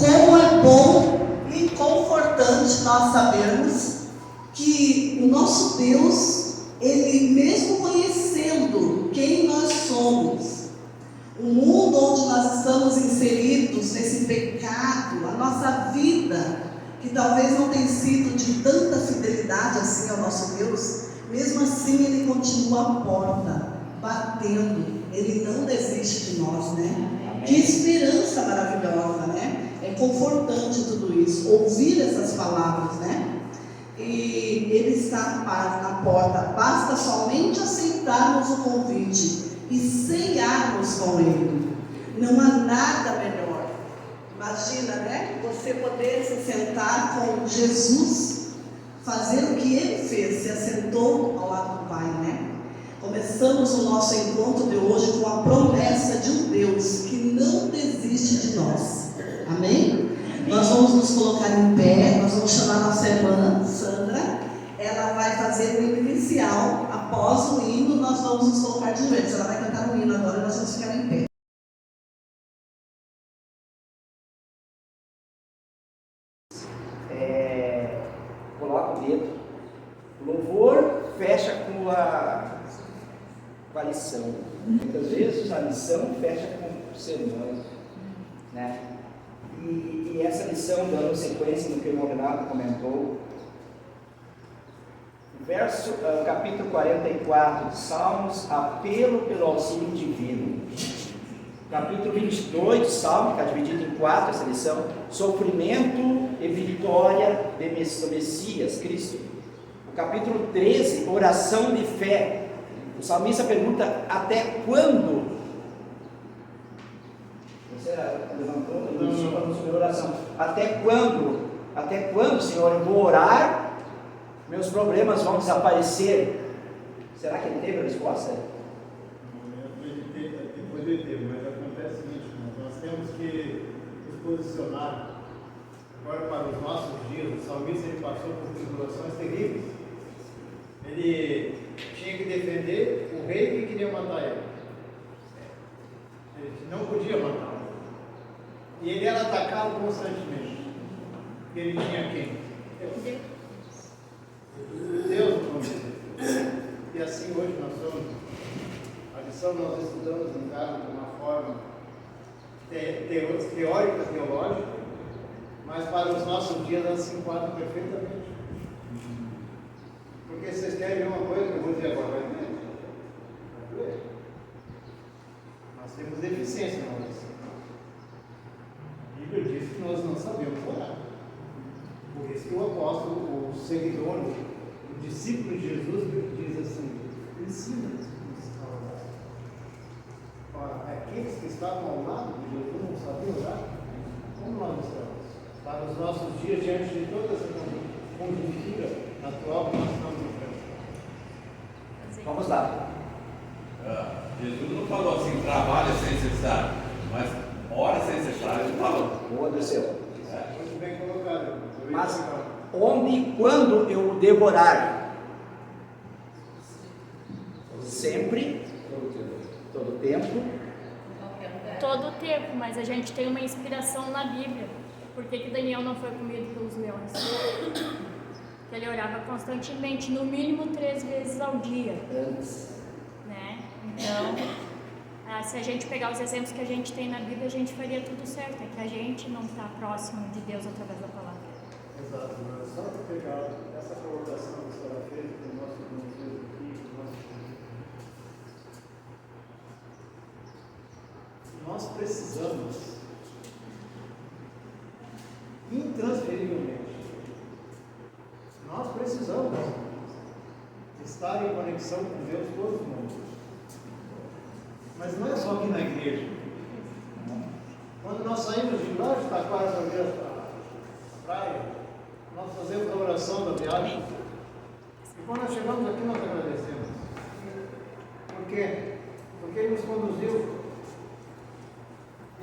Como é bom e confortante nós sabermos que o nosso Deus, Ele mesmo conhecendo quem nós somos, o mundo onde nós estamos inseridos nesse pecado, a nossa vida, que talvez não tenha sido de tanta fidelidade assim ao nosso Deus, mesmo assim Ele continua à porta, batendo. Ele não desiste de nós, né? Amém. Que esperança maravilhosa, né? É confortante tudo isso, ouvir essas palavras, né? E Ele está na porta, basta somente aceitarmos o convite e ceiarmos com Ele. Não há nada melhor. Imagina, né? Você poder se sentar com Jesus, fazer o que Ele fez, se assentou ao lado do Pai, né? Começamos o nosso encontro de hoje com a promessa de um Deus que não desiste de nós. Amém? Nós vamos nos colocar em pé, nós vamos chamar nossa irmã Sandra. Ela vai fazer o hino inicial. Após o hino, nós vamos nos colocar de joelhos. Ela vai cantar o hino agora e nós vamos ficar em pé. Coloca o dedo. O louvor fecha com a lição. Muitas vezes a lição fecha com o sermão, né? E essa lição, dando sequência no que o Renato comentou, capítulo 44 de Salmos, apelo pelo auxílio divino. Capítulo 22 de Salmos, que está dividido em 4 essa lição, sofrimento e vitória do Messias, Cristo. O capítulo 13, oração de fé. O salmista pergunta: até quando? Você levantou a sua oração. Até quando? Até quando, Senhor, eu vou orar? Meus problemas vão desaparecer? Será que ele teve a resposta? Depois ele teve, mas acontece o seguinte: nós temos que nos posicionar agora para os nossos dias. O salmista ele passou por tribulações terríveis. Ele tinha que defender o rei que queria matar ele. Ele não podia matá-lo. E ele era atacado constantemente. Ele tinha quem? Deus no nome dele. E assim hoje nós somos. A lição nós estudamos em casa de uma forma teórica, teológica, mas para os nossos dias ela se enquadra perfeitamente. Porque vocês querem ver uma coisa que eu vou dizer agora, vai ver? Nós temos deficiência na oração. A Bíblia diz que nós não sabemos orar. Por isso que o apóstolo, o seguidor, o discípulo de Jesus, diz assim: ensina-nos a orar. Aqueles que estavam ao lado de Jesus não sabiam orar. Como nós estamos? Para os nossos dias, diante de toda essa conjuntura atual que nós estamos enfrentando. Vamos lá. Jesus não falou assim: trabalha sem cessar, mas ora sem cessar. Ele falou. Boa, desceu. Muito bem colocado. Mas onde e quando eu o devorar? Sempre, todo tempo. Todo tempo, mas a gente tem uma inspiração na Bíblia. Por que Daniel não foi comido pelos leões? Porque ele orava constantemente, no mínimo 3 vezes ao dia. Né? Então, se a gente pegar os exemplos que a gente tem na Bíblia, a gente faria tudo certo. É que a gente não está próximo de Deus através da palavra. Exato, mas só para pegar essa colocação que a senhora fez, que o nosso irmão fez aqui, nós precisamos intransferivelmente, nós precisamos estar em conexão com Deus todos os momentos. Mas não é só aqui na igreja. Quando nós saímos de lá de Taquara para ver a praia, nós fazemos a oração da viagem. E quando nós chegamos aqui, nós agradecemos. Por quê? Porque Ele nos conduziu.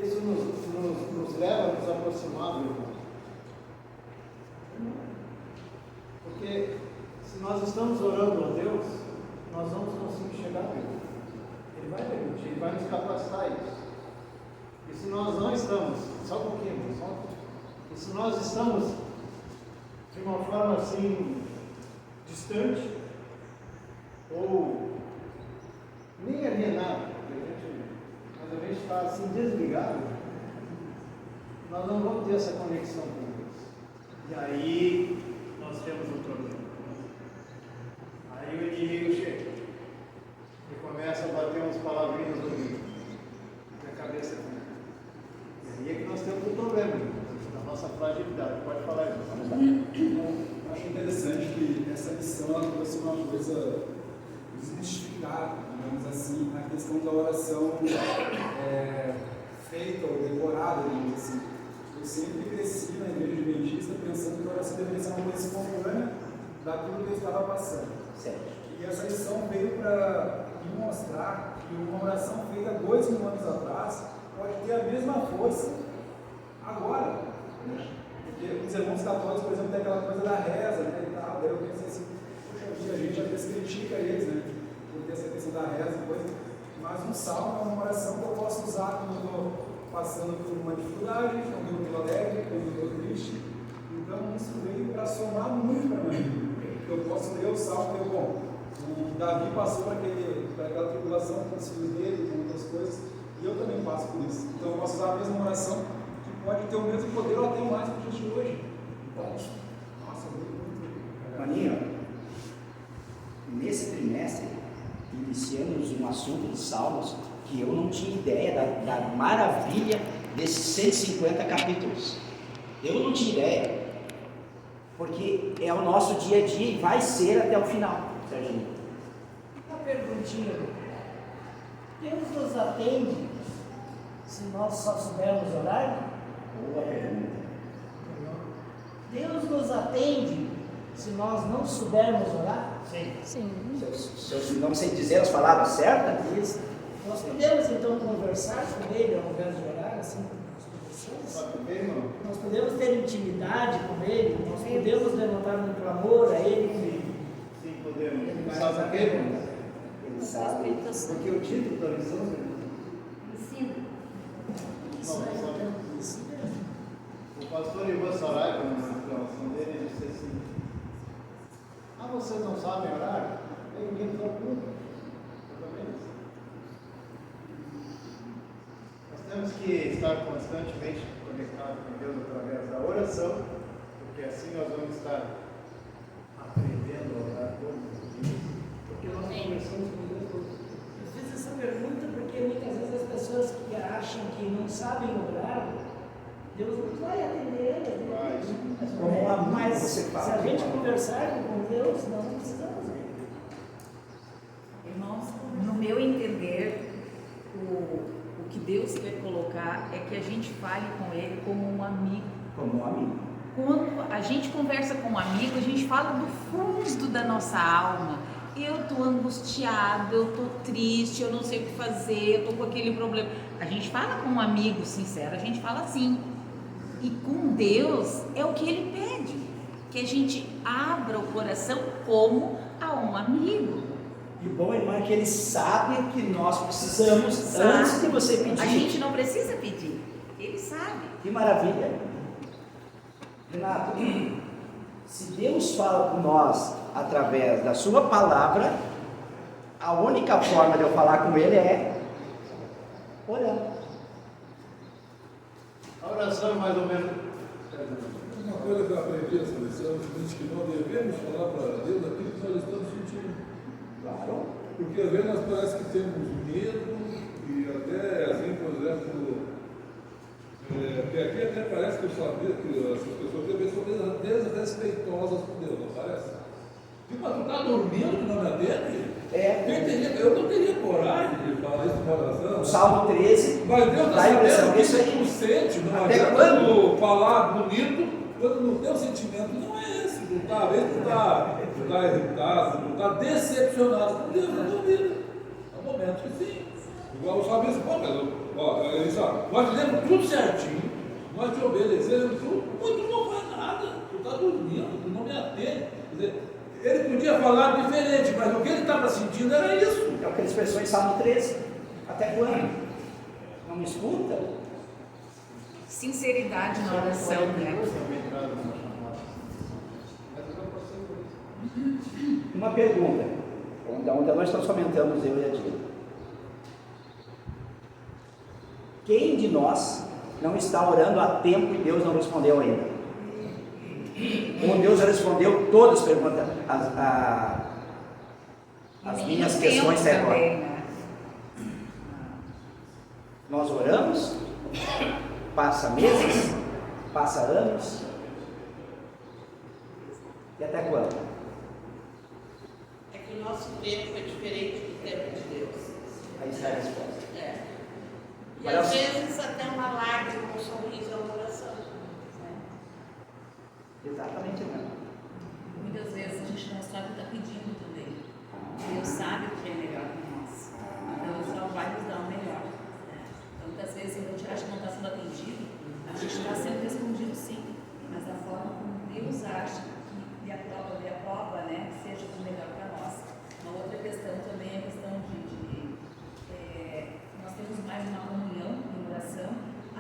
Isso nos leva a nos aproximar do irmão. Porque se nós estamos orando a Deus, nós vamos conseguir chegar a Ele. Ele vai permitir, Ele vai nos capacitar a isso. E se nós não estamos, só um pouquinho, só se nós estamos de uma forma assim, distante, ou nem alienado, mas a gente está assim desligado, nós não vamos ter essa conexão com Deus. E aí nós temos um problema. Aí o inimigo chega e começa a bater uns palavrinhos no ouvido, na cabeça dele. E aí é que nós temos um problema, da nossa fragilidade. Pode falar, irmão. Vamos lá. Eu acho interessante que essa lição ela trouxe uma coisa desmistificada, digamos assim, na questão da oração feita ou decorada, digamos assim. Eu sempre cresci na igreja adventista pensando que a oração deveria ser uma coisa espontânea daquilo que eu estava passando. Certo. E essa lição veio para me mostrar que uma oração feita 2000 anos atrás pode ter a mesma força agora. Né? Porque os irmãos católicos, por exemplo, tem aquela coisa da reza, né? E tal. Daí eu pensei assim, poxa vida, a gente às vezes critica eles, né? Por ter essa questão da reza e coisa. Mas um salmo é uma oração que eu posso usar quando eu estou passando por uma dificuldade, quando eu estou alegre, quando eu estou triste. Então isso veio para somar muito para mim. Eu posso ler o salmo e bom, o Davi passou por aquela tribulação com os filhos dele, com outras coisas, e eu também passo por isso. Então eu posso usar a mesma oração, que pode ter o mesmo poder, ou até mais para os dias de hoje. Então, nossa, muito. Maninho, nesse trimestre, iniciamos um assunto de Salmos que eu não tinha ideia da maravilha desses 150 capítulos. Eu não tinha ideia, porque é o nosso dia a dia e vai ser até o final, Serginho. Uma perguntinha. Deus nos atende se nós só soubermos orar? Boa pergunta. Deus nos atende se nós não soubermos orar? Sim. Sim. Se eu não sei dizer as palavras certas, Isso. Nós podemos então conversar com Ele ao invés de orar, assim como nós conversamos? Sabe bem, irmão? Nós podemos ter intimidade com Ele, nós podemos levantar um clamor a Ele. Sim, podemos. Ele vai Sabe por quê, irmão? ele sabe. Porque o título da lição, Ensina. Isso Não, aí, sabe. então, isso mesmo. O pastor Ivan Saraiva, na declaração dele, ele disse assim: vocês não sabem orar? Aí ninguém fala nunca. Nós temos que estar constantemente conectados com Deus através da oração, porque assim nós vamos estar aprendendo a orar todos os dias, porque nós conversamos com Deus todos os dias. Eu fiz essa pergunta porque muitas vezes as pessoas que acham que não sabem orar, Deus não vai atender elas. Como um amigo, Mas você se fala. a gente conversar com Deus, nós não precisamos. Irmãos, no meu entender, o que Deus quer colocar é que a gente fale com Ele como um amigo. Como um amigo. Quando a gente conversa com um amigo, a gente fala do fundo da nossa alma. Eu estou angustiado, eu estou triste, eu não sei o que fazer, eu estou com aquele problema. A gente fala com um amigo sincero, a gente fala assim. E com Deus é o que Ele pede, que a gente abra o coração como a um amigo. E o bom, irmã, é que ele sabe que nós precisamos antes de você pedir. A gente não precisa pedir, Ele sabe. Que maravilha. Renato, se Deus fala com nós através da sua palavra, a única forma de eu falar com Ele é orando. A oração é mais ou menos. Uma coisa que eu aprendi nessa lição é o seguinte, que nós devemos falar para Deus aquilo que nós estamos sentindo. Claro. Porque às vezes nós parece que temos medo e até assim, por exemplo, porque aqui até parece que eu sabia que essas pessoas são desrespeitosas com Deus, não parece? Tipo, mas tu está dormindo que não me atende? Eu não teria coragem de falar isso na oração. O Salmo 13, Mas Deus está dá a impressão sabendo que que isso aí. tu sente, não Até adianta quando? tu falar bonito, quando no teu sentimento não é esse. Tu está, às vezes tu está irritado, tu está decepcionado com Deus na tua vida. Há momentos que sim. Igual o salmista, pô, mas ele sabe, nós fizemos tudo certinho, nós te obedecemos tudo, mas tu não faz nada, tu está dormindo, tu não me atende. Quer dizer, ele podia falar diferente, mas o que ele estava sentindo era isso. É o que ele expressou em Salmo 13. Até quando? Não me escuta? sinceridade na oração, né? Uma pergunta. Então nós estamos comentando, eu e a Dina. Quem de nós não está orando há tempo e Deus não respondeu ainda? Ou Deus já respondeu todas as perguntas, as minhas questões até agora? Né? Nós oramos, passa meses, passa anos, e até quando? É que o nosso tempo é diferente do tempo de Deus. Aí está a resposta. É. E Mas às vezes até uma lágrima, um sorriso é uma oração. Exatamente mesmo. Muitas vezes a gente não sabe o que está pedindo também. Deus sabe o que é melhor para nós. Deus só vai nos dar o melhor. Né? Então, muitas vezes a gente acha que não está sendo atendido, a gente está sendo respondido sim, mas da forma como Deus acha que lhe aprova, né, que seja o melhor para nós. Uma outra questão também é a questão nós temos mais uma comunhão em oração,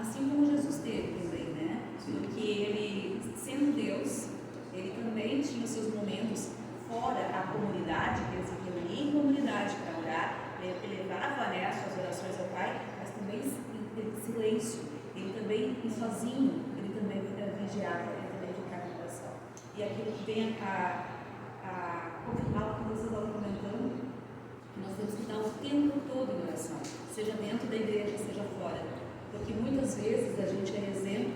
assim como Jesus teve também, né? Porque ele, sendo Deus, ele também tinha os seus momentos fora a comunidade, que ele se reunia em comunidade para orar, ele levava, né, as suas orações ao Pai, mas também em silêncio, ele também sozinho, ele também vigiava, ele também ficava em oração. E aqui vem a confirmar o que vocês estavam comentando, que nós temos que estar o tempo todo em oração, seja dentro da igreja, seja fora, porque muitas vezes a gente é exemplo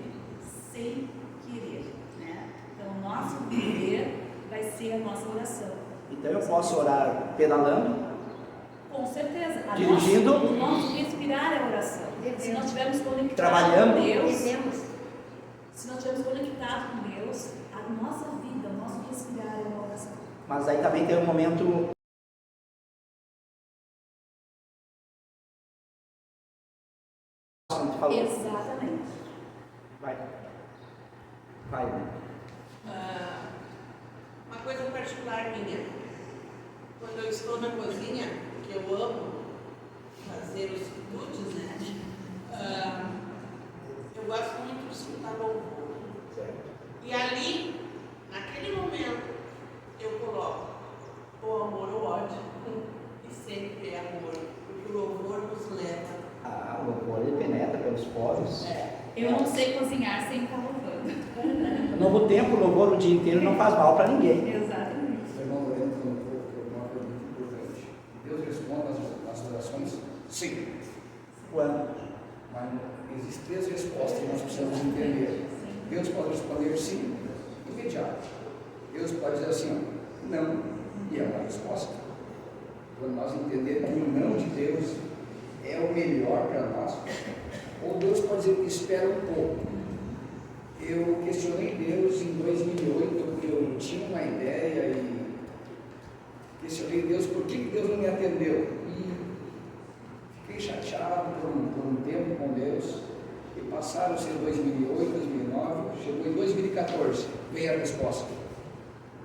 sem querer, né? Então o nosso querer vai ser a nossa oração. Então eu posso orar pedalando? Com certeza. Dirigindo? O nosso respirar é oração. Se nós estivermos conectados Trabalhando? com Deus, se nós estivermos conectados com Deus, a nossa vida, o nosso respirar é uma oração. Mas aí também tem um momento. Exatamente. Vai. Né? Uma coisa particular minha, quando eu estou na cozinha, que eu amo fazer os quitutes, né? Eu gosto muito de escutar louvor. E ali, naquele momento, eu coloco o amor ou ódio, e sempre é amor, porque o louvor nos leva. O louvor ele penetra pelos poros. Eu não sei cozinhar sem estar louvando. No novo tempo, o louvor o dia inteiro não faz mal para ninguém. Exatamente. O irmão Lorena colocou uma pergunta importante. Deus responde às orações? Sim. Quando? Mas existem três respostas que nós precisamos entender. Deus pode responder sim, imediato. Deus pode dizer assim, ó, não, e é uma resposta. Quando nós entendermos que o não de Deus é o melhor para nós, ou Deus pode dizer que espera um pouco. Eu questionei Deus em 2008, porque eu tinha uma ideia e questionei Deus por que Deus não me atendeu. E fiquei chateado por um tempo com Deus. E passaram-se 2008, 2009, chegou em 2014, veio a resposta.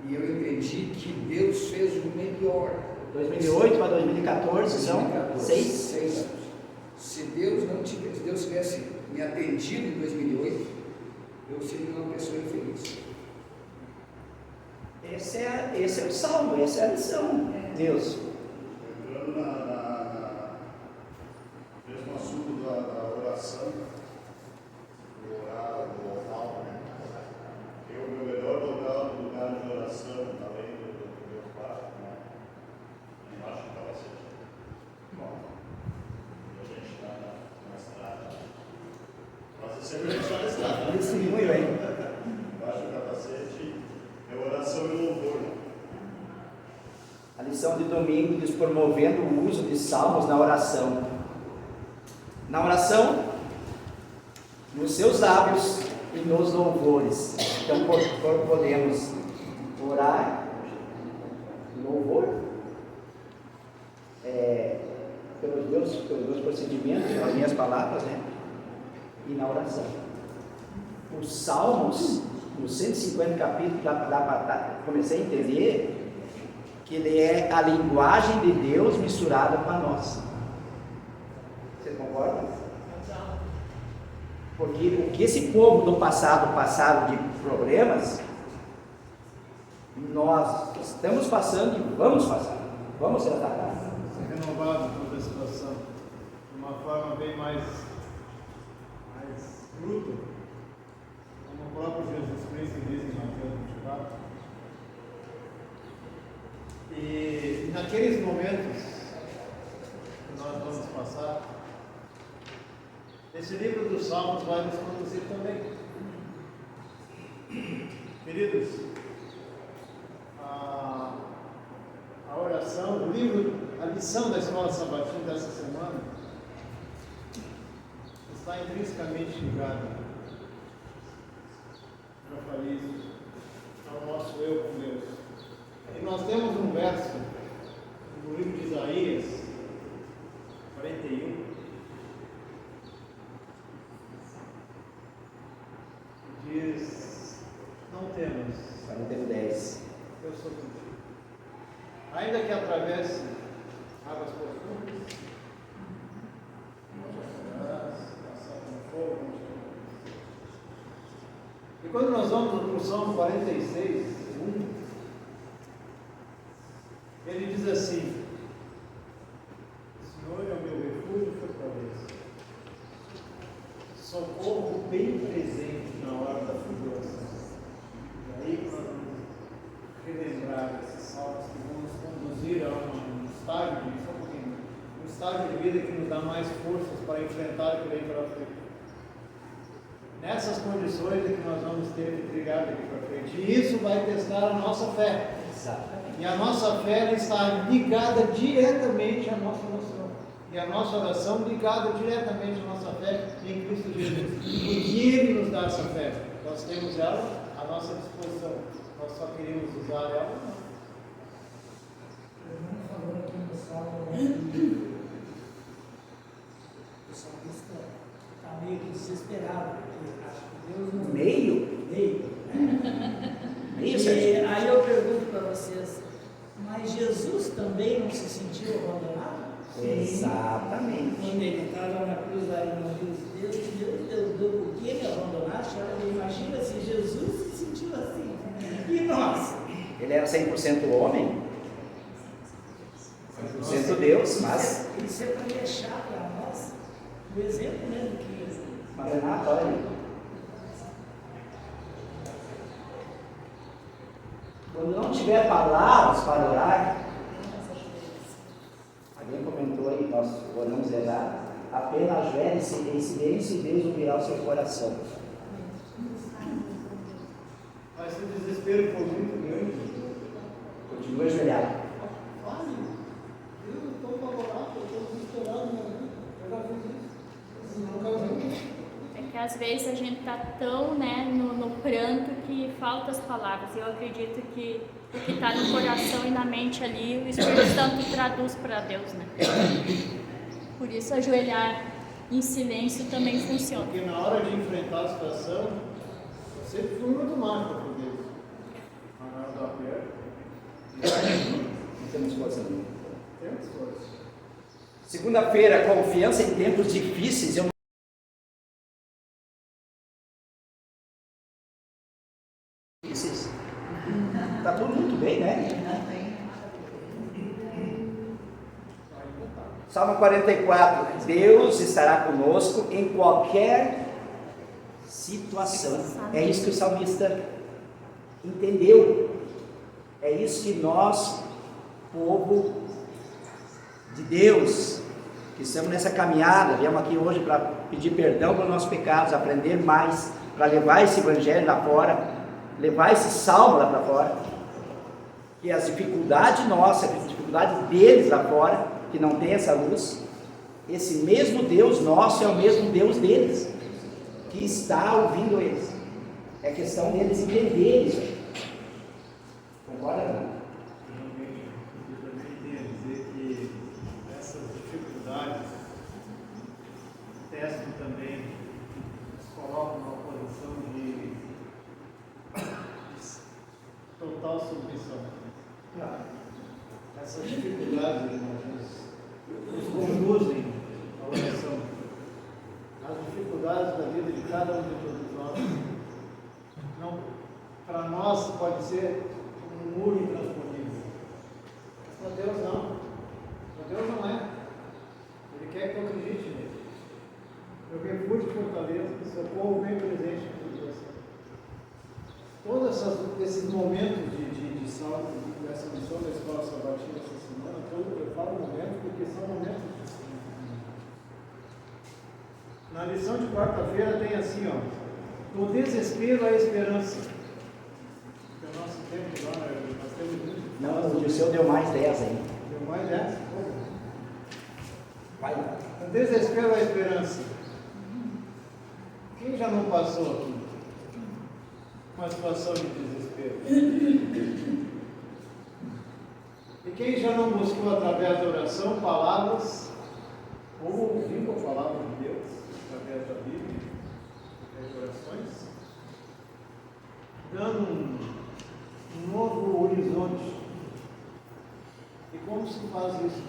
E eu entendi que Deus fez o melhor. 2008 para 2014 são 6 anos. Se Deus tivesse me atendido em 2008, eu seria uma pessoa infeliz. Esse é o salmo, essa é a lição. Deus. Entrando no mesmo assunto da oração, orar no local, né? O meu melhor lugar de oração, além do meu quarto, né? Embaixo do capacete. Bom, a gente está na estrada. Quase sempre a gente está na estrada. Isso muito, hein? Embaixo do capacete, é oração e louvor, né? A lição de domingo diz promovendo o uso de salmos na oração. Na oração, nos seus lábios e nos louvores. Então podemos orar, louvor, pelos meus procedimentos, pelas minhas palavras, né? E na oração. Os salmos, nos 150 capítulos, comecei a entender que ele é a linguagem de Deus misturada com a nossa. Você concorda? Porque o que esse povo do passado passaram de problemas, nós estamos passando e vamos passar. Vamos ser atacados. Ser renovado toda a situação de uma forma bem mais bruta, como o próprio Jesus Cristo diz em Mateus 24. E naqueles momentos que nós vamos passar, esse livro dos Salmos vai nos conduzir também. Queridos, a oração, o livro, a lição da Escola Sabatina dessa semana está intrinsecamente ligada, já falei isso, ao nosso eu com Deus. E nós temos um verso no livro de Isaías 41, que diz: não temas, 10. eu sou contigo. Ainda que atravesse águas profundas, não te afogarás, passar pelo fogo, não te queimarás. E quando nós vamos para o Salmo 46, 1, ele diz assim: o Senhor é o meu refúgio e fortaleza, socorro bem presente na hora da tribulação. E aí nós vamos relembrar esses salmos que vão nos conduzir a um estágio de vida que nos dá mais forças para enfrentar o que vem pela frente. Nessas condições é que nós vamos ter que brigar daqui para frente. E isso vai testar a nossa fé. E a nossa fé ela está ligada diretamente à nossa oração. E a nossa oração ligada diretamente à nossa fé em Cristo Jesus. Porque Ele nos dá essa fé. Nós temos ela à nossa disposição. Nós só queremos usar ela. O irmão falou aqui no Salmo, o salmista está meio que desesperado, porque acha que Deus não... Meio? E aí eu pergunto para vocês, mas Jesus também não se sentiu abandonado? Exatamente. Quando ele estava na cruz lá, ele não disse: Deus, por que me abandonaste? Imagina se Jesus se sentiu assim. E nós? Ele era 100% homem, 100% Deus, mas... Isso é para deixar para nós o exemplo, né, do que... Mas Renato, olha aí. Quando não tiver palavras para orar, alguém comentou aí, nós oramos errado, apenas ajoelhe-se em silêncio e Deus ouvirá o seu coração. Mas se o desespero for muito grande, Continua ajoelhado. fale. Eu estou apavorado, eu estou desesperado na vida. Eu já fiz isso. Não quero. É que às vezes a gente está tão no pranto que faltam as palavras. Eu acredito que o que está no coração e na mente ali, o Espírito Santo traduz para Deus, né? Por isso ajoelhar em silêncio também funciona. Porque na hora de enfrentar a situação, eu sempre fui muito mágico por Deus. Mas na hora do aperto, Não temos força nenhuma. temos força. Segunda-feira, confiança em tempos difíceis. Está tudo muito bem, né? Salmo 44. Deus estará conosco em qualquer situação. É isso que o salmista entendeu. É isso que nós, povo de Deus, que estamos nessa caminhada, viemos aqui hoje para pedir perdão pelos nossos pecados, aprender mais, para levar esse evangelho lá fora, levar esse salmo lá para fora, que as dificuldades nossas, as dificuldades deles lá fora, que não tem essa luz, esse mesmo Deus nosso é o mesmo Deus deles, que está ouvindo eles. É questão deles entenderem isso. Concorda, não? Realmente, eu também tenho a dizer que essas dificuldades testam também, nos colocam numa posição de total submissão. Essas dificuldades, irmãos, nos conduzem à oração. As dificuldades dificuldades da vida de cada um de todos nós. Não, para nós pode ser um muro intransponível. Mas para Deus não. Para Deus não é. Ele quer que eu acredite nele. Eu refúgio, fortaleza, socorro bem presente na situação. Todos esses momentos de salmo, dessa missão da escola sabatina essa semana, eu falo momentos porque são momentos de salmo. Na lição de quarta-feira tem assim, ó, do desespero à esperança. Porque o nosso tempo lá, nós temos muito. Não, o seu deu mais 10 aí. Deu mais 10? Vai lá. Do desespero à esperança. Quem já não passou aqui uma situação de desespero? E quem já não buscou através da oração palavras, ou ouvindo a palavra de Deus, através da Bíblia, através de orações, dando um novo horizonte? E como se faz isso?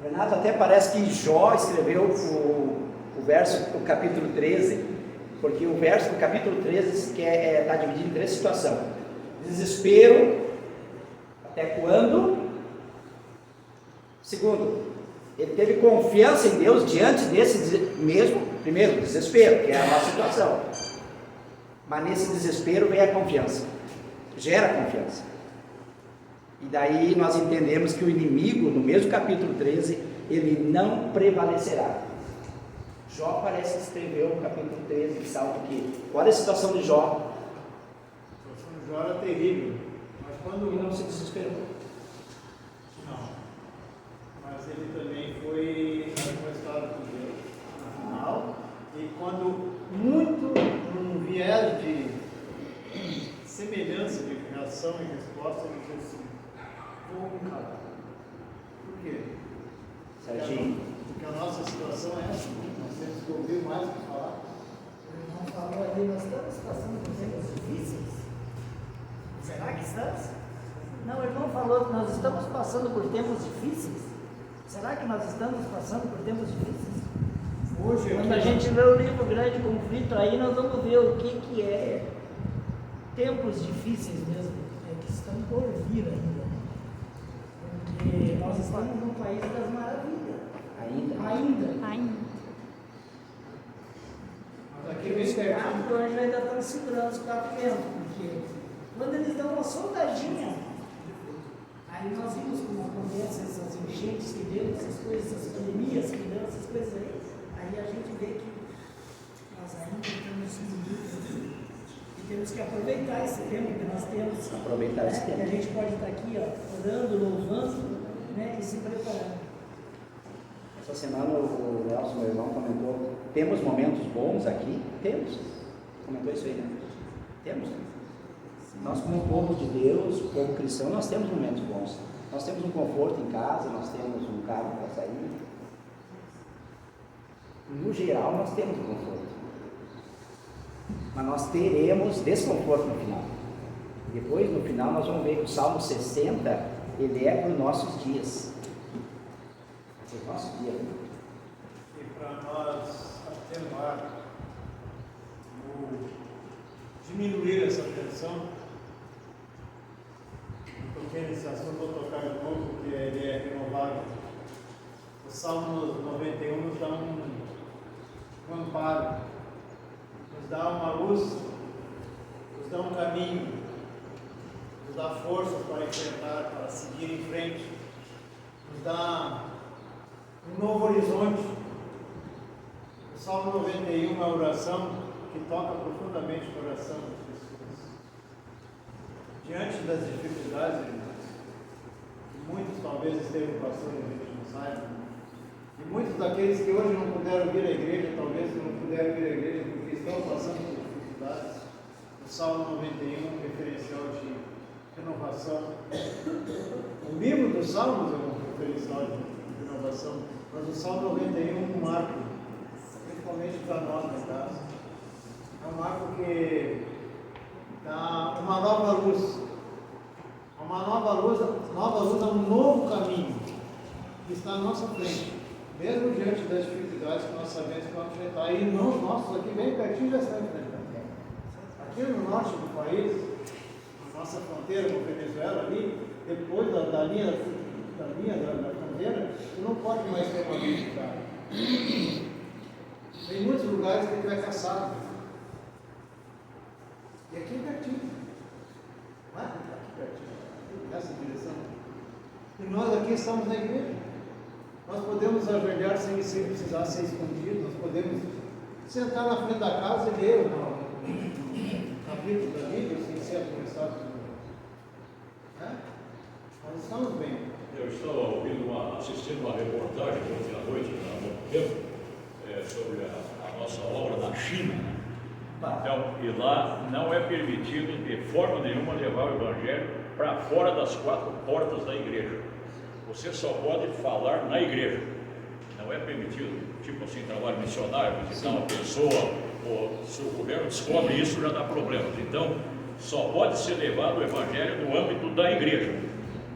Renato, até parece que Jó escreveu o capítulo 13, porque o verso do capítulo 13 está dividido em 3 situações. Desespero, até quando? Segundo, ele teve confiança em Deus diante desse mesmo, primeiro, desespero, que é a nossa situação. Mas nesse desespero vem a confiança, gera confiança. E daí nós entendemos que o inimigo, no mesmo capítulo 13, ele não prevalecerá. Jó parece que escreveu o capítulo 13 de Salmo aqui. Olha a situação de Jó. A situação de Jó era terrível. Mas quando ele não se desesperou. Não. Mas ele também foi admoestado por Deus no final. E quando muito num viés de semelhança de reação e resposta, ele disse assim: vou me calar. Por quê? Serginho. Porque a nossa situação é essa. Nós temos que ouvir mais do que falar. O irmão falou ali, nós estamos passando por tempos difíceis. Será que estamos? Não, o irmão falou que nós estamos passando por tempos difíceis. Será que nós estamos passando por tempos difíceis? Hoje, quando a gente lê o livro Grande Conflito, aí nós vamos ver o que é tempos difíceis mesmo, que estão por vir ainda. Porque nós estamos num país das maravilhas. Ainda. Mas aqui Os quatro anjos ainda estão segurando os 4 ventos, porque quando eles dão uma soldadinha, aí nós vimos como acontece essas enchentes que deu, essas coisas, essas pandemias que deu, essas coisas aí a gente vê que nós ainda estamos livres. E temos que aproveitar esse tempo que nós temos. Aproveitar esse tempo. Que a gente pode estar aqui, orando, louvando, e se preparando. Essa semana o Nelson, meu irmão, comentou: temos momentos bons aqui? Temos. Comentou isso aí, né? Temos. Nós, como povo de Deus, povo cristão, nós temos momentos bons. Nós temos um conforto em casa, nós temos um carro para sair. No geral, nós temos um conforto. Mas nós teremos desconforto no final. Depois, no final, nós vamos ver que o Salmo 60, ele é para os nossos dias. Para os nossos dias. E para nós atenuar, diminuir essa tensão, porque nesse assunto vou tocar de novo, porque ele é renovável. O Salmo 91 nos dá um amparo, nos dá uma luz, nos dá um caminho, nos dá forças para enfrentar, para seguir em frente, nos dá um novo horizonte. O Salmo 91 é uma oração que toca profundamente o coração das pessoas. Diante das dificuldades, irmãos, que muitos talvez estejam passando e a gente não saiba, e muitos daqueles que hoje não puderam vir à igreja, talvez não puderam vir à igreja porque estão passando por dificuldades, o Salmo 91 é um referencial de renovação. O livro dos Salmos é um referencial de renovação, mas o Salmo 91 é um marco, principalmente para nós na casa. É um marco que dá uma nova luz, a um novo caminho que está à nossa frente. mesmo diante das dificuldades que nós sabemos que vamos enfrentar, e não, nossos aqui bem pertinho já estão enfrentando. Aqui no norte do país, na nossa fronteira com a Venezuela, ali, depois da linha da fronteira, você não pode mais ter uma linha de carro. Tem muitos lugares que ele vai caçado. E aqui pertinho. Não é? Aqui pertinho. Nessa direção. E nós aqui estamos na igreja. Nós podemos ajoelhar sem precisar ser escondidos. Nós podemos sentar na frente da casa e ler o capítulo da Bíblia sem ser atravessado por nós. Nós estamos bem. Eu estava assistindo uma reportagem ontem à noite, há muito tempo, sobre a nossa obra na China. Então, e lá não é permitido de forma nenhuma levar o Evangelho para fora das 4 portas da igreja. Você só pode falar na igreja. Não é permitido, tipo assim, trabalho missionário, visitar uma pessoa, ou se o governo descobre isso, já dá problemas. Então, só pode ser levado o Evangelho no âmbito da igreja.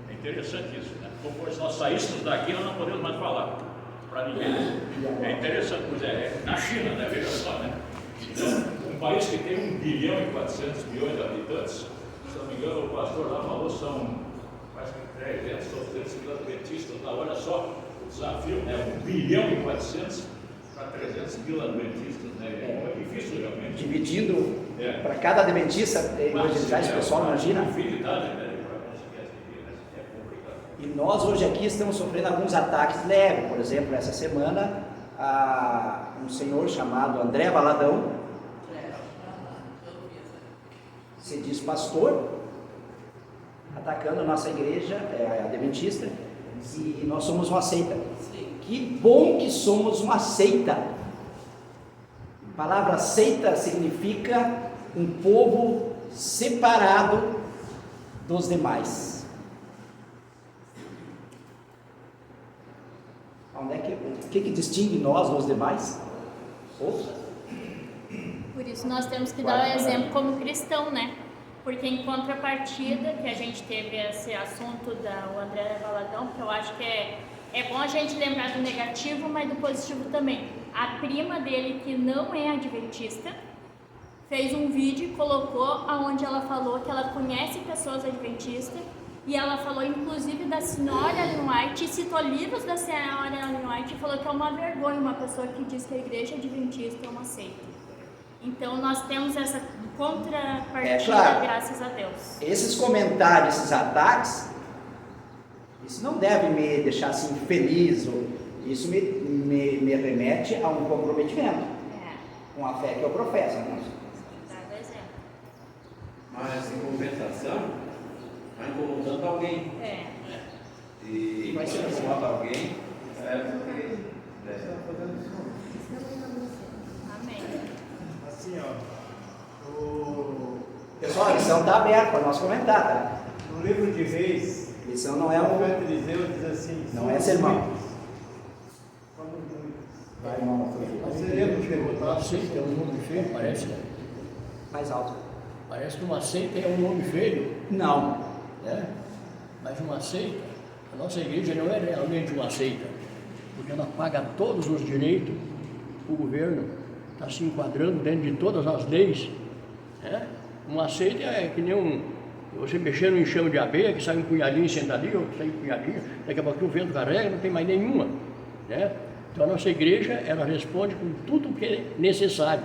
É interessante isso, né? Como se nós saíssemos daqui, nós não podemos mais falar para ninguém. É interessante, pois na China, né? Veja só, né? Então, um país que tem 1 bilhão e 400 milhões de habitantes, se não me engano, o pastor lá falou, são quase 300 ou 300 mil adventistas. Olha só o desafio, né? 1 bilhão e 400 para 300 mil adventistas, né? É difícil realmente. Dividindo para cada adventista evangelizar esse pessoal, imagina. E nós hoje aqui estamos sofrendo alguns ataques leves. Por exemplo, essa semana, um senhor chamado André Valadão, se diz pastor, atacando a nossa igreja, adventista, e nós somos uma seita. Que bom que somos uma seita. A palavra seita significa um povo separado dos demais. O que distingue nós dos demais? Por isso nós temos que dar o exemplo como cristão, né? Porque em contrapartida, que a gente teve esse assunto do André Valadão, que eu acho que é bom a gente lembrar do negativo, mas do positivo também. A prima dele, que não é adventista, fez um vídeo e colocou onde ela falou que ela conhece pessoas adventistas. E ela falou, inclusive, da senhora Ellen White, e citou livros da senhora Ellen White, e falou que é uma vergonha uma pessoa que diz que a igreja adventista é uma seita. Então, nós temos essa contrapartida, claro, graças a Deus. Esses comentários, esses ataques, isso não deve me deixar assim feliz, isso me remete a um comprometimento com a fé que eu professo. Né? Mas, em compensação, está incomodando alguém. E vai ser incomoda alguém, Amém. Assim, pessoal, a lição está aberta para nós comentar, tá? No livro de Reis, a lição não é o profeta Eliseu diz assim: não é sermão. Vai, irmão. Seremos derrotados. Seita é um nome feio, parece, né? Mais alto. Parece que uma seita é um nome feio. Não. Né? Mas uma seita, a nossa igreja não é realmente uma seita, porque ela paga todos os direitos, o governo está se enquadrando dentro de todas as leis. Né? Uma seita é que nem você mexer no enxame de abelha, que sai um punhadinho e sentadinho, outro sai um punhadinho, daqui a pouco o vento carrega, não tem mais nenhuma. Né? Então a nossa igreja, ela responde com tudo o que é necessário,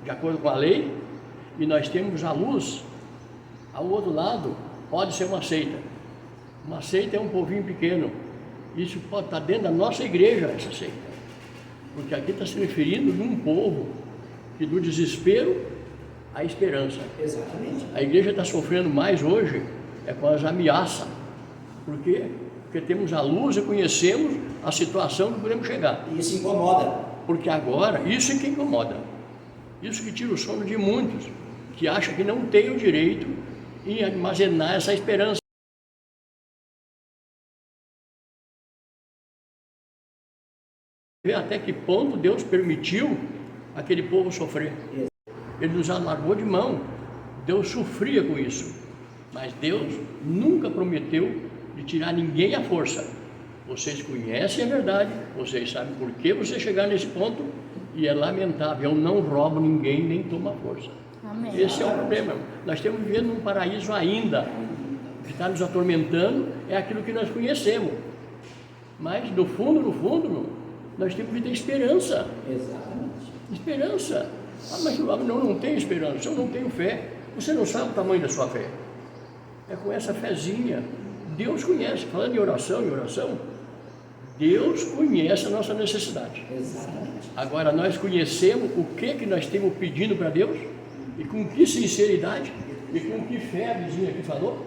de acordo com a lei, e nós temos a luz. Ao outro lado, pode ser uma seita. Uma seita é um povinho pequeno. Isso pode estar dentro da nossa igreja, essa seita. Porque aqui está se referindo de um povo que do desespero à esperança. Exatamente. A igreja está sofrendo mais hoje com as ameaças. Por quê? Porque temos a luz e conhecemos a situação que podemos chegar. E isso incomoda. Porque agora, isso é que incomoda. Isso que tira o sono de muitos, que acham que não tem o direito em armazenar essa esperança. Ver até que ponto Deus permitiu aquele povo sofrer. Ele nos largou de mão. Deus sofria com isso. Mas Deus nunca prometeu de tirar ninguém à força. Vocês conhecem a verdade, vocês sabem por que vocês chegaram nesse ponto, e é lamentável, eu não roubo ninguém, nem tomo a força. Amém. Esse é o problema. Nós estamos vivendo num paraíso ainda. O que está nos atormentando é aquilo que nós conhecemos. Mas no fundo, nós temos que ter esperança. Exatamente. Esperança. Ah, mas eu não tenho esperança, eu não tenho fé. Você não sabe o tamanho da sua fé. É com essa fezinha. Deus conhece. Falando em oração, Deus conhece a nossa necessidade. Exatamente. Agora, nós conhecemos o que nós temos pedindo para Deus, e com que sinceridade, e com que fé a vizinha aqui falou,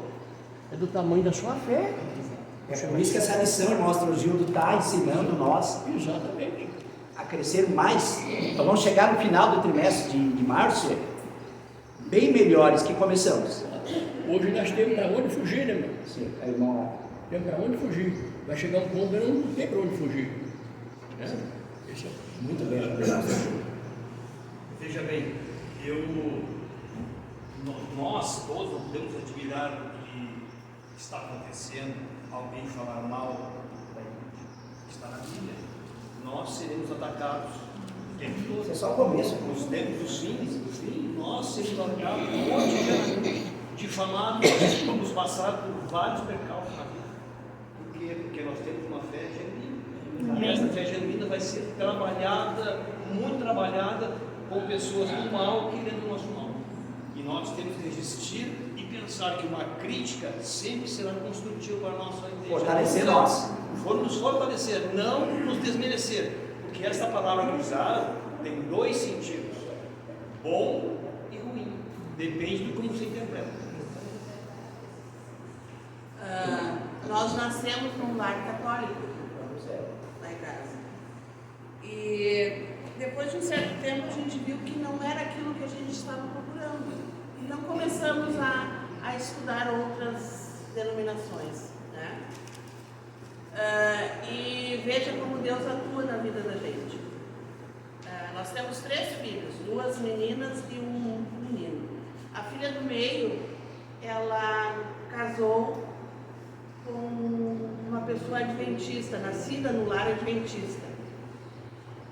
é do tamanho da sua fé. É por isso que essa lição, irmão Gildo, está ensinando nós Exatamente. a crescer mais. Então vamos chegar no final do trimestre de março, bem melhores que começamos. Hoje nós temos para onde fugir, né, irmão? Sim, irmão. Temos para onde fugir. Vai chegar um ponto que não tem para onde fugir. Né? Esse é... Muito bem. Veja bem, nós todos não podemos admirar o que está acontecendo, alguém falar mal da igreja, está na Bíblia. Nós seremos atacados o tempo todo. Isso é só o começo. Nos tempos dos fins, nós seremos atacados cotidianamente, difamados, vamos passar por vários percalços na vida. Por quê? Porque nós temos uma fé genuína. E essa fé genuína vai ser trabalhada, muito trabalhada, com pessoas do mal querendo o nosso mal. E nós temos que resistir e pensar que uma crítica sempre será construtiva para a nossa igreja. Fortalecer nós. Nos fortalecer, não nos desmerecer. Porque essa palavra que usaram tem dois sentidos: bom e ruim. Depende de como você interpreta. Nós nascemos num lar católico, lá em casa. E depois de um certo tempo a gente viu que não era aquilo que a gente estava procurando. Então começamos a estudar outras denominações, né? E veja como Deus atua na vida da gente. Nós temos 3 filhos, 2 meninas e um menino. A filha do meio, ela casou com uma pessoa adventista, nascida no lar adventista.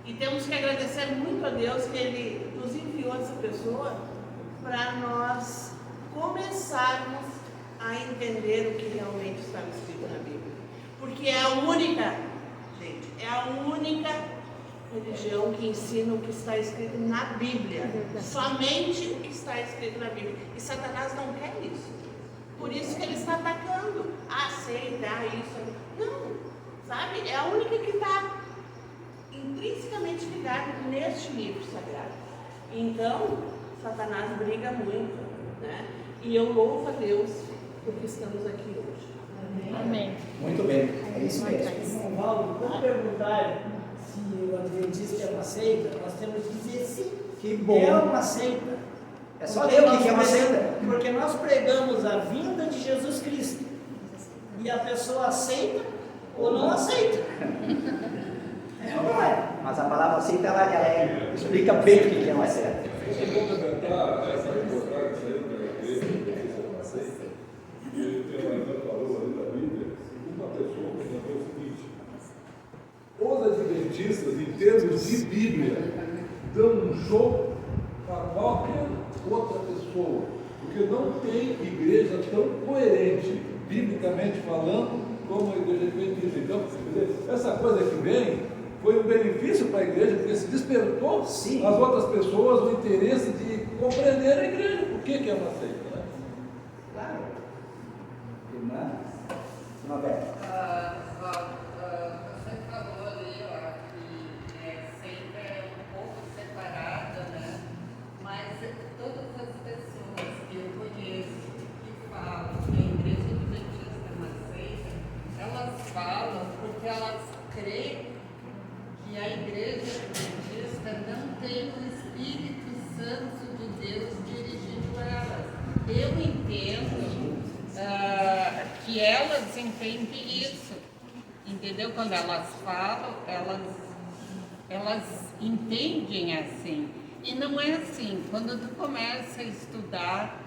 E temos que agradecer muito a Deus que Ele nos enviou essa pessoa para nós começarmos a entender o que realmente está escrito na Bíblia. Porque é a única, gente, é a única religião que ensina o que está escrito na Bíblia. Somente o que está escrito na Bíblia. E Satanás não quer isso. Por isso que ele está atacando. Aceita isso. Não, sabe? É a única que está intrinsecamente ligada neste livro sagrado. Então, Satanás briga muito, né? E eu louvo a Deus porque estamos aqui hoje. Amém. Muito bem, é isso mesmo. Irmão Valdo, quando perguntarem se o adventista é uma seita, nós temos que dizer sim. Que bom. É uma seita. É só ler o que é uma seita. Porque nós pregamos a vinda de Jesus Cristo. E a pessoa aceita ou não aceita. É ou não é? Mas a palavra aceita, ela explica bem o que é uma seita. Deixa eu complementar essa reportagem que saiu pela igreja, que é uma seita, e o Renan falou ali da Bíblia, uma pessoa comentou o seguinte: os adventistas, em termos de Bíblia, dão um show para qualquer outra pessoa, porque não tem igreja tão coerente, biblicamente falando, como a igreja adventista. Então, quer dizer, essa coisa que vem foi um benefício para a igreja, porque se despertou Sim. as outras pessoas o interesse de compreender a igreja. Por que é uma seita, né? Claro. Irmã Bela. Você falou ali, ó, que seita é um pouco separada, né? Mas todas as pessoas que eu conheço que falam que a igreja adventista é uma seita, elas falam porque elas creem que a igreja adventista não tem o Espírito Santo de Deus dirigindo elas. Eu entendo que elas entendem isso, entendeu? Quando elas falam, elas entendem assim. E não é assim. Quando tu começa a estudar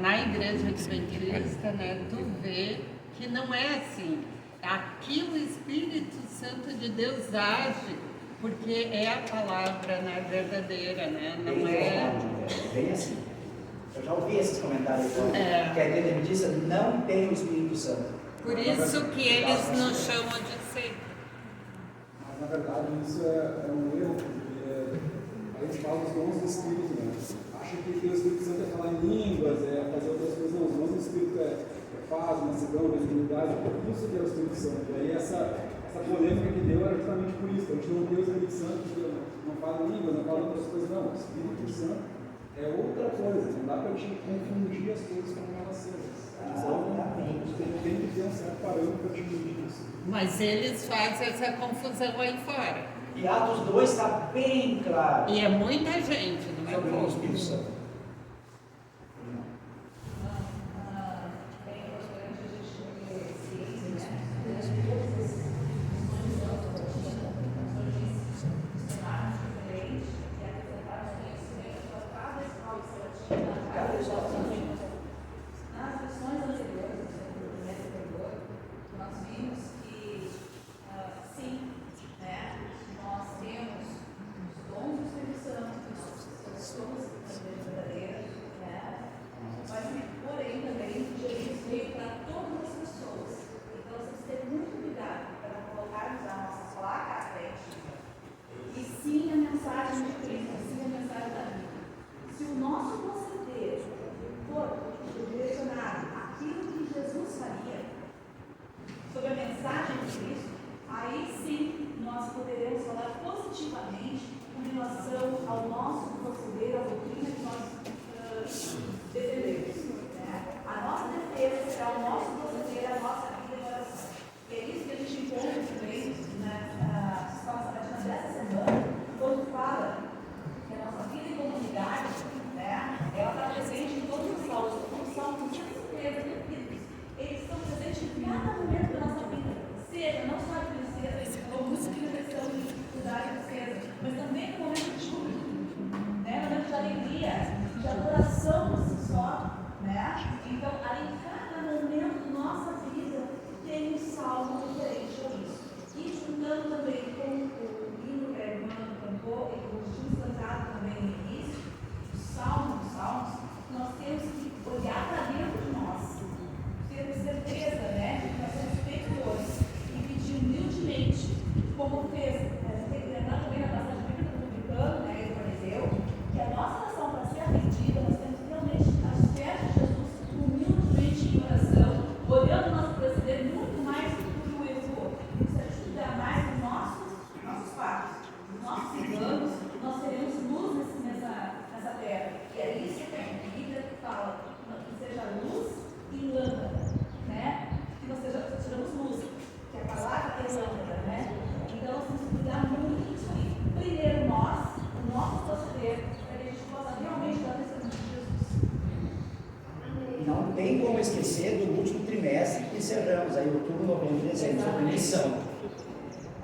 na igreja adventista, né, tu vê que não é assim. aqui o Espírito Santo de Deus age, porque é a palavra, né, verdadeira, né? Não é... Bem assim. Eu já ouvi esses comentários. Que a igreja me disse, não tem o Espírito Santo. Por isso que eles nos chamam de seita. Mas na verdade isso é um erro, porque a gente fala dos dons do Espírito, né? Acha que o Espírito Santo é falar em línguas, é fazer outras coisas. Não, os dons do Espírito é paz, mansidão, benignidade, isso que é o Espírito Santo. E aí essa polêmica que deu era justamente por isso. A gente não tem o Espírito Santo, porque não fala em línguas, não fala outras coisas, não. O Espírito Santo é outra coisa, não dá para a gente confundir as coisas como elas são. Então, tem que ter um certo parâmetro para dividir isso. Mas eles fazem essa confusão aí fora. E Atos 2 está bem claro. E é muita gente, não é sobre o pouco. Espírito Santo. Nas lições anteriores, do trimestre anterior, nós vimos que, sim, né, nós temos os dons do Espírito Santo, nós somos verdadeiras, né, mas, porém, também, Jesus veio para todas as pessoas. Então, nós temos que ter muito cuidado para não colocarmos a nossa placa à frente. E sim a mensagem de Cristo, sim a mensagem da Bíblia. Se o nosso proceder for direcionado àquilo que Jesus faria, sobre a mensagem de Cristo, aí sim nós poderemos falar positivamente com relação ao nosso proceder, à doutrina que nós defendemos. Né? A nossa defesa será o nosso proceder, a nossa vida e oração. E é isso que a gente encontra também na escola sabatina dessa semana, quando fala que a nossa vida em comunidade, né, ela está presente em todos os salmos. Os salmos, com certeza, eles estão presentes em cada momento da nossa vida. Seja não só a tristeza, ou música de depressão, de dificuldade e tristeza, mas também no momento de júbilo, né, no momento de alegria, de adoração por si só. Né? Então, aí, em cada momento da nossa vida, tem um salmo diferente a isso. E juntando também com o hino que a irmã cantou e o tínhamos cantado também no início, os salmos, nós temos que olhar para dentro de nós, ter certeza, né, de que nós somos pecadores e pedir humildemente, como fez, a gente tem que lembrar também na passagem bíblica do publicano, né, e do fariseu, que a nossa nação, para ser atendida, nós temos que realmente estar aos pés de Jesus, humildemente em oração, olhando o nosso proceder muito mais do que o evoou. E se a gente cuidar mais dos nossos fatos, dos nossos enganos, nós teremos luz nessa terra. E é isso que a Bíblia fala, que seja luz e lâmpada, né? Que nós sejamos luz, que a palavra é lâmpada, né? Então nós temos que cuidar muito disso aí. Primeiro nós, o nosso proceder, para que a gente possa realmente dar testemunho de Jesus. Não tem como esquecer do último trimestre que encerramos, aí outubro, novembro e dezembro, sobre missão.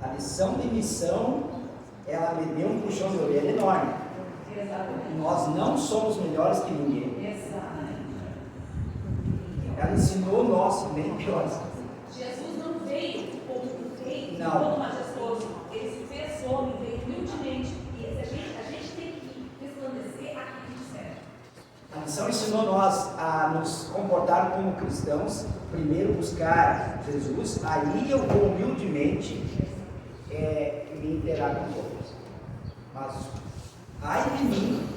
A lição de missão, ela me deu um puxão de orelha enorme. Exatamente. Nós não somos melhores que ninguém. Exatamente. Ela ensinou nós nem piores. Jesus não veio como um rei, Não. todo majestoso. Ele se fez homem, veio humildemente. E a gente tem que resplandecer aquilo que serve. A missão ensinou nós a nos comportar como cristãos, primeiro buscar Jesus, aí eu vou humildemente me interar com todos. Mas, ai de mim,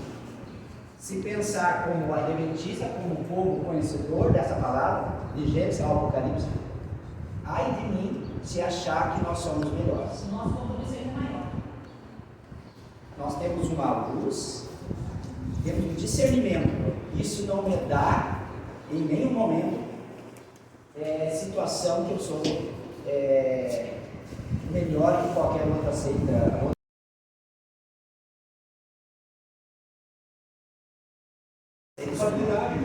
se pensar como adventista, como povo conhecedor dessa palavra, de Gênesis ao Apocalipse, ai de mim se achar que nós somos melhores. O nosso compromisso é maior. Nós temos uma luz, temos um discernimento. Isso não me dá, em nenhum momento, situação que eu sou melhor que qualquer outra seita. Responsabilidade.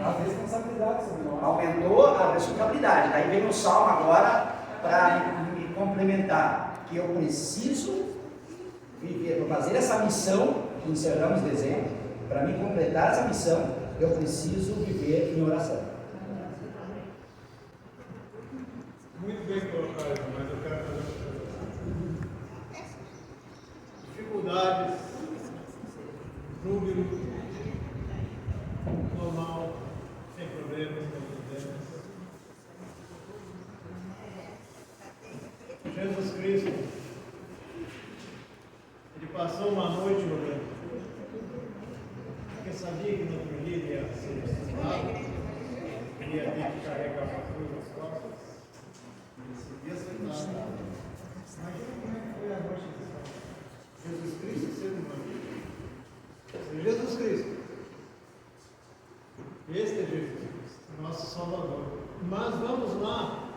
A responsabilidade sobre nós. Aumentou a responsabilidade. Aí vem o Salmo agora para me complementar, que eu preciso viver, para fazer essa missão que encerramos em dezembro, para me completar essa missão, eu preciso viver em oração. dificuldades, júbilo, normal, sem problemas, sem problemas. Jesus Cristo, ele passou uma noite orando, porque sabia que no outro dia ele ia ser crucificado, ele ia ter que carregar uma cruz nas costas, ele seria aceitado. Imagina como é que foi a noite de São Jesus Cristo sendo humano. Jesus Cristo, este é Jesus Cristo, nosso Salvador. Mas vamos lá,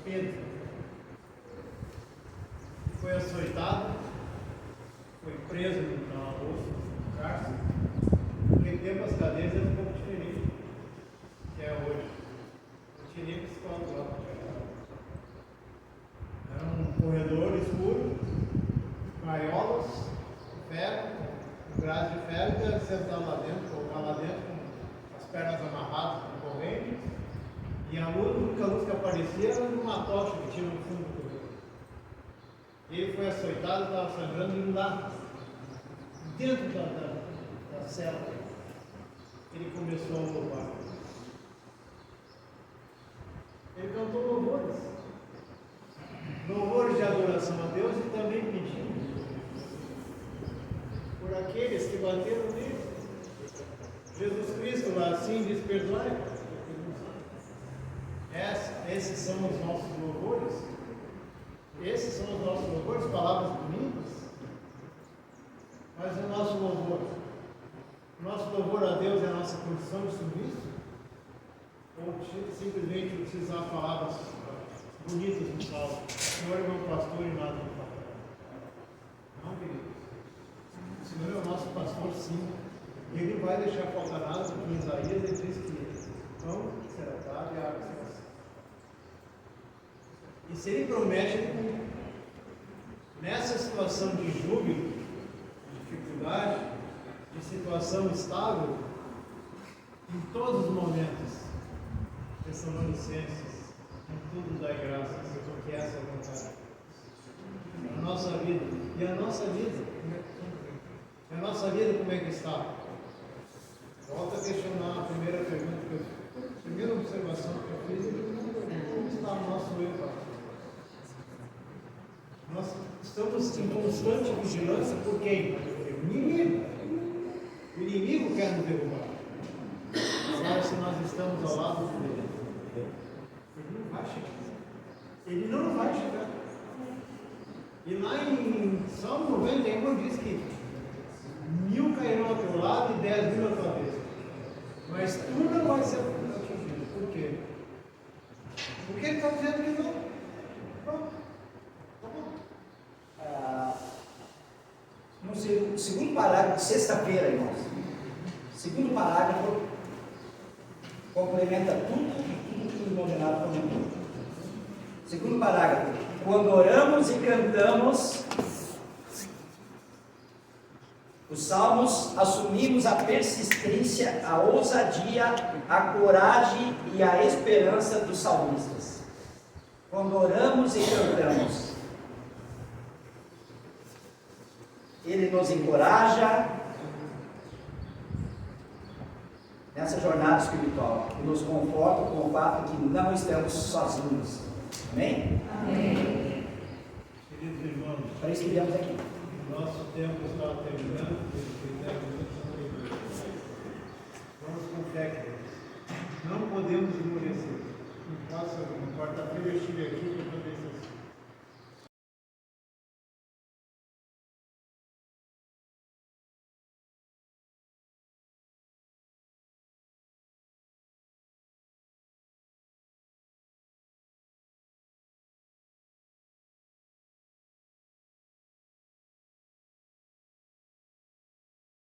Pedro foi açoitado, foi preso no calabouço, no cárcere. Naquele tempo as cadeias eram um pouco diferentes que é hoje. Não tinha nem psicólogo lá para chegar. Era um corredor escuro, gaiolas, ferro, um grade de ferro, que ele sentar lá dentro, colocar lá dentro, com as pernas amarradas com corrente, e a única luz que aparecia era uma tocha que tinha no fundo do corredor. Ele foi açoitado, estava sangrando, e lá, dentro da cela, ele começou a louvar. Ele cantou louvores. Louvores de adoração a Deus e também pedindo por aqueles que bateram nele. Jesus Cristo lá assim diz: perdoai. Esses são os nossos louvores. Esses são os nossos louvores, palavras bonitas. Mas o nosso louvor a Deus é a nossa condição de submisso? Ou simplesmente utilizar palavras bonitas no salmo? O Senhor é meu pastor e nada me faltará. Não, querido. O Senhor é o nosso pastor, sim. E Ele vai deixar faltar nada, porque em Isaías ele diz que pão será dado e água será seca. E se Ele promete, Ele cumpre. Nessa situação de júbilo, de dificuldade, de situação estável, em todos os momentos, Tessalonicenses, em tudo dai graças, porque essa é a vontade. A nossa vida. E a nossa vida? A nossa vida como é que está? Volto a questionar a primeira pergunta que eu fiz. A primeira observação que eu fiz é como está o nosso eu, Pai? Nós estamos em constante vigilância por quem? O inimigo. O inimigo quer nos derrubar. Agora, se nós estamos ao lado dele, ele não vai chegar. Ele não vai chegar. E lá em Salmo 91 diz que 1000 cairão ao teu lado e 10.000 à tua vez. Mas tu não vai ser atingido. Por quê? Porque ele está dizendo que não. Pronto. No segundo parágrafo de sexta-feira, irmãos, segundo parágrafo complementa tudo que o irmão Renato comentou. Segundo parágrafo: quando oramos e cantamos os salmos, assumimos a persistência, a ousadia, a coragem e a esperança dos salmistas. Quando oramos e cantamos, Ele nos encoraja nessa jornada espiritual e nos conforta com o fato de que não estamos sozinhos. Amém? Amém. Queridos irmãos, para isso que viemos aqui. Nosso tempo está terminando. Vamos com fé, queridos. Não podemos endurecer. Quarta-feira eu estive aqui.